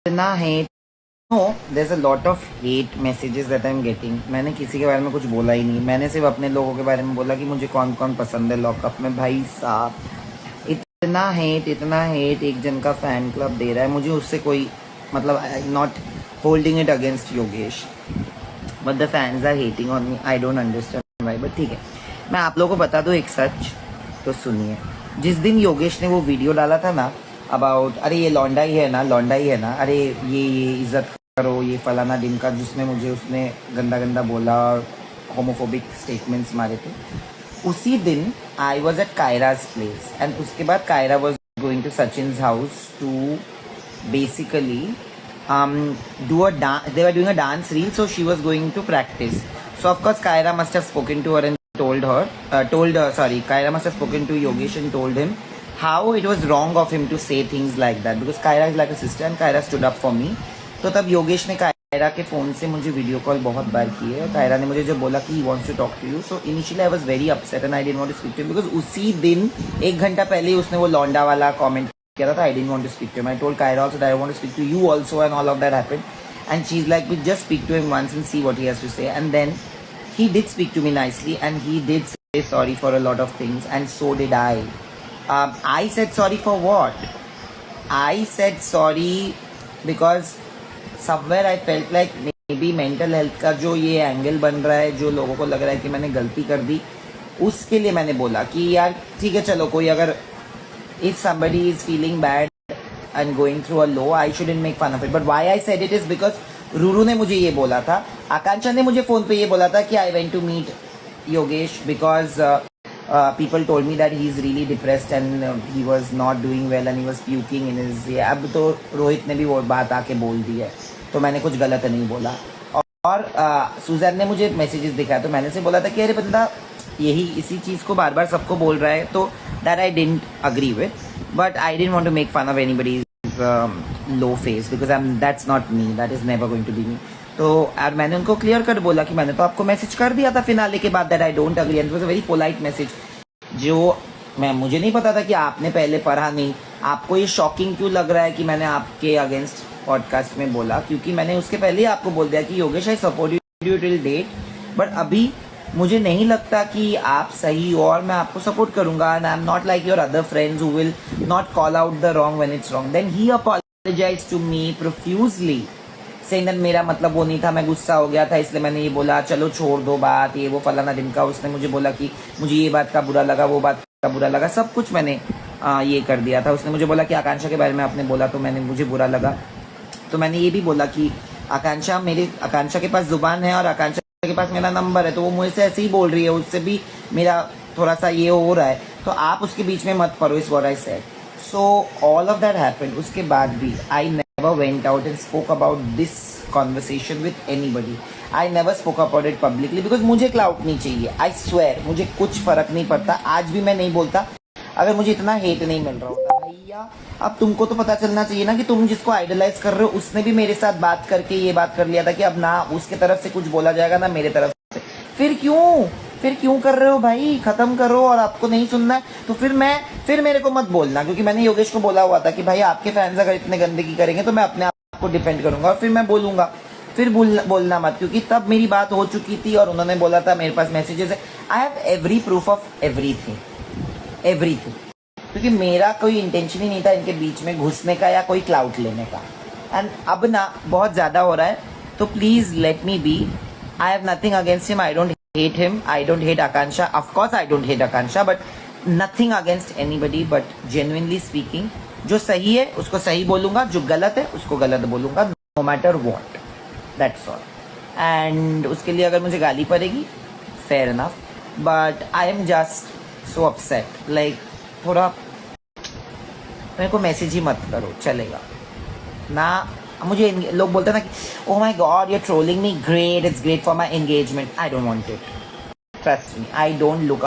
इतना hate, no there is a lot of hate messages that I am getting. मैंने किसी के बारे में कुछ बोला ही नहीं, मैंने सिर्फ अपने लोगों के बारे में बोला कि मुझे कौन कौन पसंद है लॉकअप में। भाई साहब इतना हेट एक जन का फैन क्लब दे रहा है मुझे, उससे कोई मतलब I am not holding it against Yogesh, but the fans are hating on me. I don't understand भाई, बट ठीक है। मैं आप लोगों को बता दूं एक सच, तो सुनिए। जिस दिन योगेश ने वो वीडियो डाला था ना अबाउट, अरे ये लौंडा ही है ना, लौंडा ही है ना, अरे ये इज्जत करो, ये फलाना दिन का, जिसमें मुझे उसने गंदा गंदा बोला और होमोफोबिक स्टेटमेंट्स मारे थे, उसी दिन I was at Kaira's place and उसके बाद Kaira was going to Sachin house to basically do a dance. They were doing a dance reel, so she was going to practice. So of course Kyra must have spoken to her and Kyra must have spoken to Yogesh and told him how it was wrong of him to say things like that, because Kyra is like a sister and Kyra stood up for me. तो तब योगेश ने कायरा के phone से मुझे video call बहुत बार की है, और कायरा ने मुझे जो बोला कि he wants to talk to you, so initially I was very upset and I didn't want to speak to him, because उसी दिन 1 घंटा पहले ही उसने वो लौंडा वाला कमेंट किया था। I didn't want to speak to him. I told Kyra also that I want to speak to you also, and all of that happened. And she's like, we just speak to him once and see what he has to say. And then he did speak to me nicely, and he did say sorry for a lot of things, and so did I. I said sorry for what? I said sorry because somewhere I felt like maybe mental health का जो ये angle बन रहा है, जो लोगों को लग रहा है कि मैंने गलती कर दी, उसके लिए मैंने बोला कि यार ठीक है, चलो कोई अगर if somebody is feeling bad and going through a low, I shouldn't make fun of it. But why I said it is because Ruru ने मुझे ये बोला था, आकांक्षा ने मुझे फ़ोन पे ये बोला था कि I went to meet Yogesh because people told me that he is really depressed and he was not doing well and he was puking in his, अब तो रोहित ने भी वो बात आके बोल दी है, तो मैंने कुछ गलत नहीं बोला। और सुजैन ने मुझे मैसेजेस दिखाया, तो मैंने से बोला था कि अरे बंदा यही इसी चीज़ को बार बार सबको बोल रहा है, तो that I didn't agree with, but I didn't want to make fun of anybody's low face, because I am, that's not me, that is never going to be me. तो यार मैंने उनको क्लियर कर बोला कि मैंने तो आपको मैसेज कर दिया था फिनाले के बाद that I don't agree, and it was a very polite message, जो मुझे नहीं पता था कि आपने पहले पढ़ा नहीं। आपको ये शॉकिंग क्यों लग रहा है कि मैंने आपके अगेंस्ट पॉडकास्ट में बोला, क्योंकि मैंने उसके पहले ही आपको बोल दिया कि Yogesh I support you till date, but अभी मुझे नहीं लगता कि आप सही हो और मैं आपको सपोर्ट करूंगा, and I am not like your other friends who will not call out the wrong when it's wrong. Then he apologized to me profusely saying that मेरा मतलब वो नहीं था, मैं गुस्सा हो गया था इसलिए मैंने ये बोला, चलो छोड़ दो बात, ये वो फलाना दिन का। उसने मुझे बोला कि मुझे ये बात का बुरा लगा, वो बात का बुरा लगा, सब कुछ मैंने ये कर दिया था। उसने मुझे बोला कि आकांक्षा के बारे में आपने बोला तो मुझे बुरा लगा, तो मैंने ये भी बोला कि आकांक्षा के पास जुबान है और आकांक्षा के पास मेरा नंबर है, तो वो मुझसे ऐसे ही बोल रही है, उससे भी मेरा थोड़ा सा ये हो रहा है, तो आप उसके बीच में मत पड़ो, is what I said. So all of that happened. उसके बाद भी I never went out and spoke about this conversation with anybody. I never spoke about it publicly because मुझे क्लाउड नहीं चाहिए। आई स्वेयर मुझे कुछ फर्क नहीं पड़ता, आज भी मैं नहीं बोलता अगर मुझे इतना हेट नहीं मिल रहा होता। भैया अब तुमको तो पता चलना चाहिए ना कि तुम जिसको आइडलाइज कर रहे हो उसने भी मेरे साथ बात करके ये बात कर लिया था कि अब ना उसके तरफ से कुछ बोला जाएगा ना मेरे तरफ से। फिर क्यों कर रहे हो भाई, खत्म करो। और आपको नहीं सुनना है तो फिर मेरे को मत बोलना, क्योंकि मैंने योगेश को बोला हुआ था कि भाई आपके फैंस अगर इतने गंदगी करेंगे तो मैं अपने आप को डिफेंड करूंगा और फिर मैं बोलूंगा, फिर बोलना मत, क्योंकि तब मेरी बात हो चुकी थी और उन्होंने बोला था मेरे पास मैसेजेस है। I have every proof of everything, क्योंकि मेरा कोई इंटेंशन ही नहीं था इनके बीच में घुसने का या कोई क्लाउट लेने का। एंड अब ना बहुत ज़्यादा हो रहा है, तो please let me be. I have nothing against him, I don't hate him, I don't hate Akanksha, of course I don't hate Akanksha, but nothing against anybody. But genuinely speaking, जो सही है उसको सही बोलूँगा, जो गलत है उसको गलत बोलूँगा, no matter what, that's all. And उसके लिए अगर मुझे गाली पड़ेगी, fair enough, but I am just so upset, like थोड़ा मेरे को मैसेज ही मत करो, चलेगा ना। मुझे लोग बोलते हैं ना कि oh my god you are trolling me, great, it's great for my engagement. I don't want it, trust me, I don't look